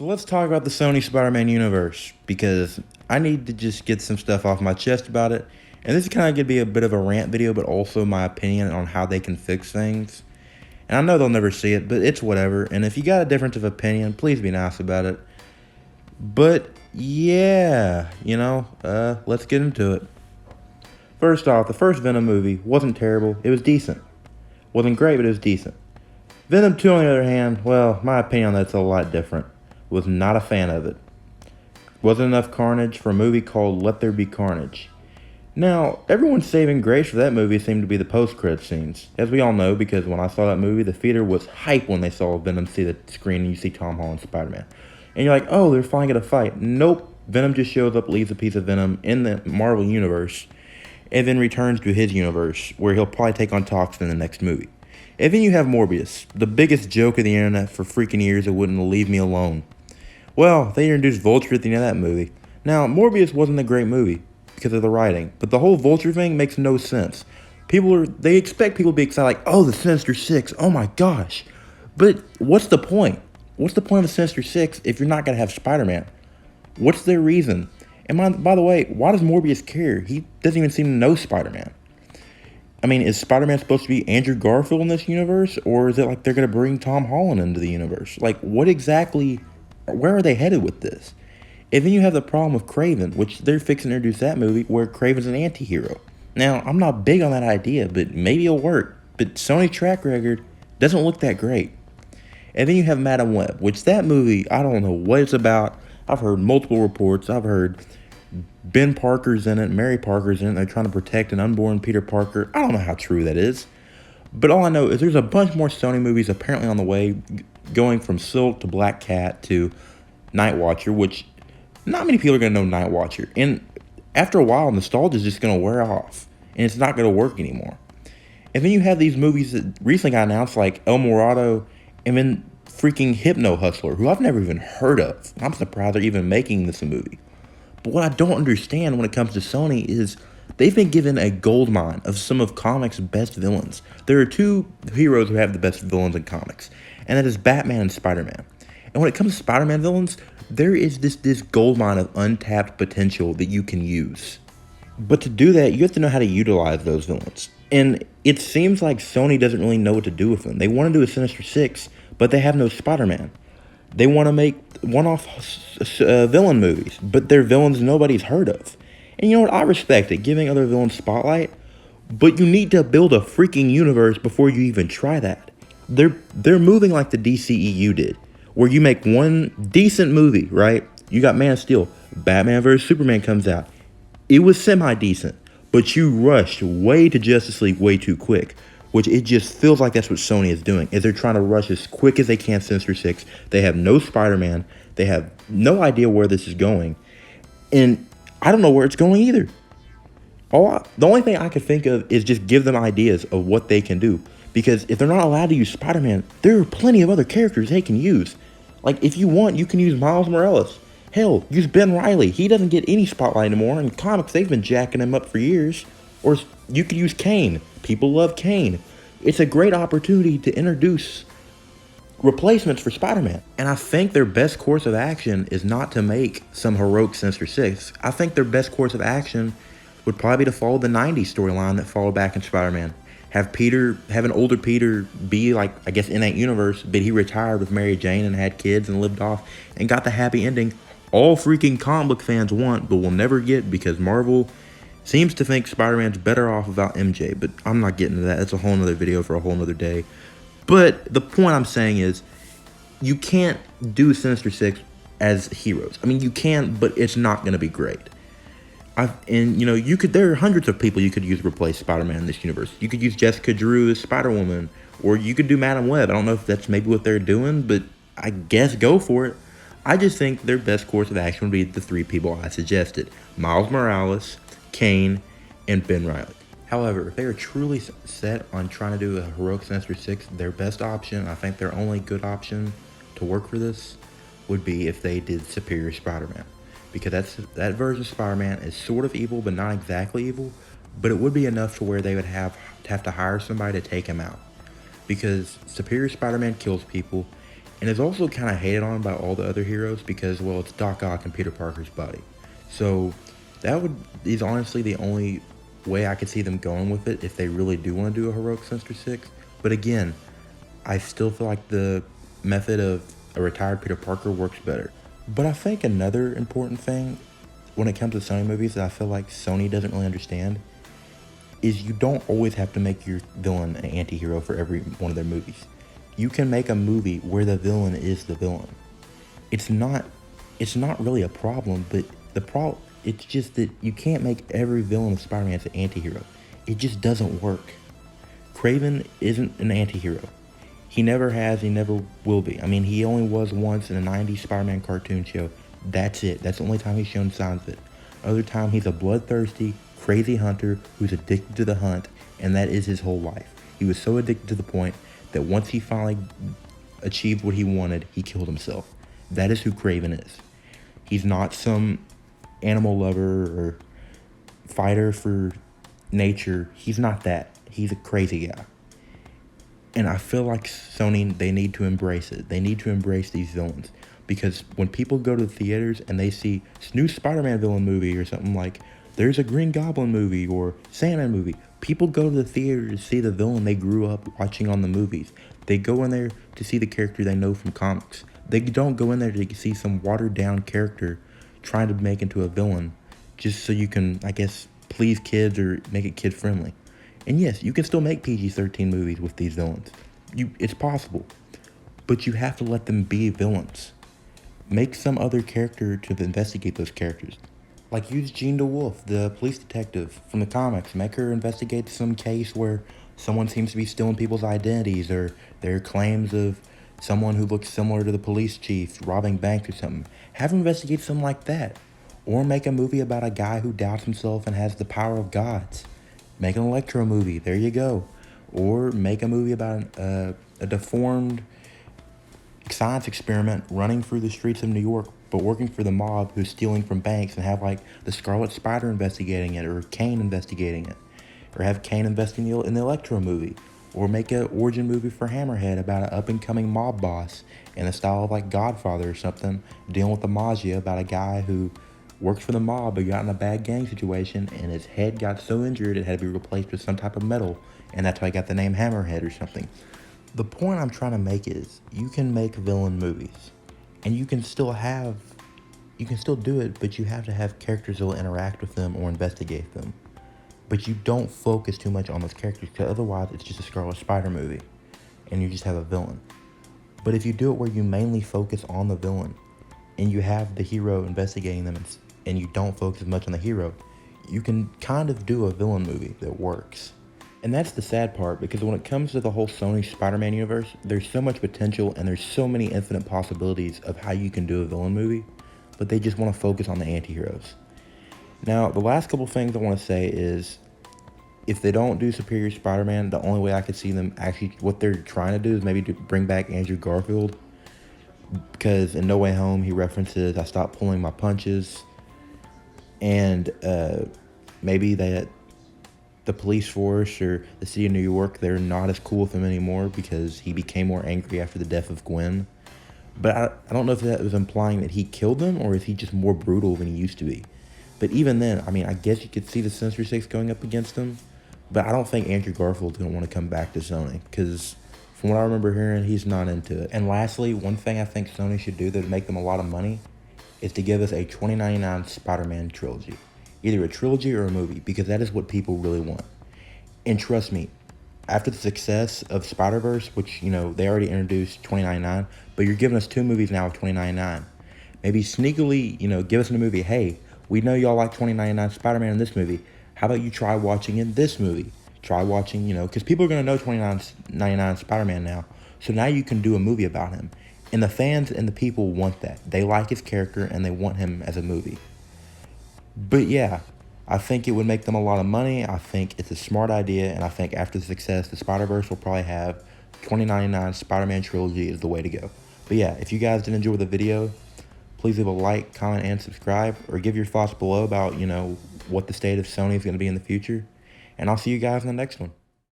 So let's talk about the Sony Spider-Man universe, because I need to just get some stuff off my chest about it. And this is kind of going to be a bit of a rant video, but also my opinion on how they can fix things. And I know they'll never see it, but it's whatever. And if you got a difference of opinion, please be nice about it. But yeah, let's get into it. First off, the first Venom movie wasn't terrible. It was decent. Wasn't great, but it was decent. Venom 2, on the other hand, well, my opinion on that's a lot different. Was not a fan of it. Wasn't enough carnage for a movie called Let There Be Carnage. Now, everyone's saving grace for that movie seemed to be the post-credits scenes. As we all know, because when I saw that movie, the theater was hype when they saw Venom see the screen and you see Tom Holland Spider-Man. And you're like, oh, they're finally going to fight. Nope. Venom just shows up, leaves a piece of Venom in the Marvel universe, and then returns to his universe, where he'll probably take on Toxin in the next movie. And then you have Morbius, the biggest joke of the internet for freaking years that wouldn't leave me alone. Well, they introduced Vulture at the end of that movie. Now, Morbius wasn't a great movie because of the writing, but the whole Vulture thing makes no sense. They expect people to be excited, like, oh, the Sinister Six, oh my gosh. But what's the point? What's the point of the Sinister Six if you're not going to have Spider-Man? What's their reason? And by the way, why does Morbius care? He doesn't even seem to know Spider-Man. I mean, is Spider-Man supposed to be Andrew Garfield in this universe? Or is it like they're going to bring Tom Holland into the universe? Like, what exactly, where are they headed with this? And then you have the problem with Kraven, which they're fixing to introduce that movie where Kraven's an anti-hero. Now, I'm not big on that idea, but maybe it'll work. But Sony's track record doesn't look that great. And then you have Madam Web, which that movie, I don't know what it's about. I've heard multiple reports. I've heard Ben Parker's in it, Mary Parker's in it. They're trying to protect an unborn Peter Parker. I don't know how true that is. But all I know is there's a bunch more Sony movies apparently on the way, going from Silk to Black Cat to Night Watcher, which not many people are going to know Night Watcher. And after a while, nostalgia is just going to wear off. And it's not going to work anymore. And then you have these movies that recently got announced, like El Morado, and then freaking Hypno Hustler, who I've never even heard of. I'm surprised they're even making this a movie. But what I don't understand when it comes to Sony is they've been given a goldmine of some of comics' best villains. There are two heroes who have the best villains in comics, and that is Batman and Spider-Man. And when it comes to Spider-Man villains, there is this goldmine of untapped potential that you can use. But to do that, you have to know how to utilize those villains. And it seems like Sony doesn't really know what to do with them. They want to do a Sinister Six, but they have no Spider-Man. They want to make one-off villain movies, but they're villains nobody's heard of. And you know what? I respect it, giving other villains spotlight, but you need to build a freaking universe before you even try that. They're moving like the DCEU did, where you make one decent movie, right? You got Man of Steel, Batman vs. Superman comes out. It was semi-decent, but you rushed way to Justice League way too quick, which it just feels like that's what Sony is doing, is they're trying to rush as quick as they can Sinister Six. They have no Spider-Man. They have no idea where this is going. And I don't know where it's going either. The only thing I could think of is just give them ideas of what they can do. Because if they're not allowed to use Spider-Man, there are plenty of other characters they can use. Like, if you want, you can use Miles Morales. Hell, use Ben Reilly. He doesn't get any spotlight anymore. In comics, they've been jacking him up for years. Or you could use Kane. People love Kane. It's a great opportunity to introduce replacements for Spider-Man. And I think their best course of action is not to make some heroic Sinister Six. I think their best course of action would probably be to follow the 90s storyline that followed back in Spider-Man. Have an older Peter be like, I guess, in that universe, but he retired with Mary Jane and had kids and lived off and got the happy ending all freaking comic book fans want, but will never get because Marvel seems to think Spider-Man's better off without MJ, but I'm not getting to that. That's a whole nother video for a whole nother day. But the point I'm saying is, you can't do Sinister Six as heroes. I mean, you can, but it's not going to be great. There are hundreds of people you could use to replace Spider-Man in this universe. You could use Jessica Drew as Spider-Woman, or you could do Madam Web. I don't know if that's maybe what they're doing, but I guess go for it. I just think their best course of action would be the three people I suggested: Miles Morales, Kane, and Ben Reilly. However, if they are truly set on trying to do a heroic Sinister Six, their best option, I think their only good option to work for this, would be if they did Superior Spider-Man. Because that version of Spider-Man is sort of evil, but not exactly evil. But it would be enough to where they would have to hire somebody to take him out. Because Superior Spider-Man kills people. And it's also kind of hated on by all the other heroes because, well, it's Doc Ock and Peter Parker's body. So that is honestly the only way I could see them going with it if they really do want to do a heroic Sinister Six. But again, I still feel like the method of a retired Peter Parker works better. But I think another important thing when it comes to Sony movies that I feel like Sony doesn't really understand is you don't always have to make your villain an anti-hero for every one of their movies. You can make a movie where the villain is the villain. It's not really a problem, but it's just that you can't make every villain of Spider-Man as an anti-hero. It just doesn't work. Kraven isn't an anti-hero. He never has, he never will be. I mean, he only was once in a 90s Spider-Man cartoon show. That's it. That's the only time he's shown signs of it. Other time, he's a bloodthirsty, crazy hunter who's addicted to the hunt, and that is his whole life. He was so addicted to the point that once he finally achieved what he wanted, he killed himself. That is who Kraven is. He's not some animal lover or fighter for nature. He's not that. He's a crazy guy. And I feel like Sony, they need to embrace it. They need to embrace these villains. Because when people go to the theaters and they see this new Spider-Man villain movie or something like, there's a Green Goblin movie or Sandman movie, people go to the theater to see the villain they grew up watching on the movies. They go in there to see the character they know from comics. They don't go in there to see some watered-down character trying to make into a villain just so you can, I guess, please kids or make it kid-friendly. And yes, you can still make PG-13 movies with these villains. It's possible. But you have to let them be villains. Make some other character to investigate those characters. Like use Jean DeWolf, the police detective from the comics. Make her investigate some case where someone seems to be stealing people's identities or there are claims of someone who looks similar to the police chief robbing banks or something. Have her investigate something like that. Or make a movie about a guy who doubts himself and has the power of gods. Make an Electro movie, there you go. Or make a movie about a deformed science experiment running through the streets of New York, but working for the mob who's stealing from banks, and have like the Scarlet Spider investigating it, or Kane investigating it. Or have Kane investing in the Electro movie. Or make an origin movie for Hammerhead about an up-and-coming mob boss in the style of like Godfather or something, dealing with the mafia about a guy who worked for the mob but got in a bad gang situation and his head got so injured it had to be replaced with some type of metal, and that's how he got the name Hammerhead or something. The point I'm trying to make is you can make villain movies and you can still do it, but you have to have characters that will interact with them or investigate them. But you don't focus too much on those characters, because otherwise it's just a Scarlet Spider movie and you just have a villain. But if you do it where you mainly focus on the villain and you have the hero investigating them and you don't focus as much on the hero, you can kind of do a villain movie that works. And that's the sad part, because when it comes to the whole Sony Spider-Man universe, there's so much potential and there's so many infinite possibilities of how you can do a villain movie, but they just want to focus on the anti-heroes. Now, the last couple things I want to say is, if they don't do Superior Spider-Man, the only way I could see them actually, what they're trying to do is maybe to bring back Andrew Garfield, because in No Way Home, he references, I stopped pulling my punches, and maybe that the police force or the city of New York, they're not as cool with him anymore because he became more angry after the death of Gwen. But I don't know if that was implying that he killed them or is he just more brutal than he used to be. But even then, I mean, I guess you could see the Sinister Six going up against him. But I don't think Andrew Garfield's going to want to come back to Sony, because from what I remember hearing, he's not into it. And lastly, one thing I think Sony should do that would make them a lot of money is to give us a 2099 Spider-Man trilogy. Either a trilogy or a movie, because that is what people really want. And trust me, after the success of Spider-Verse, which, you know, they already introduced 2099, but you're giving us 2 movies now of 2099. Maybe sneakily, you know, give us in a movie, hey, we know y'all like 2099 Spider-Man in this movie. How about you try watching in this movie? Try watching, you know, because people are going to know 2099 Spider-Man now. So now you can do a movie about him. And the fans and the people want that. They like his character and they want him as a movie. But yeah, I think it would make them a lot of money. I think it's a smart idea. And I think after the success, the Spider-Verse will probably have 2099 Spider-Man trilogy is the way to go. But yeah, if you guys did enjoy the video, please leave a like, comment, and subscribe, or give your thoughts below about, you know, what the state of Sony is going to be in the future. And I'll see you guys in the next one.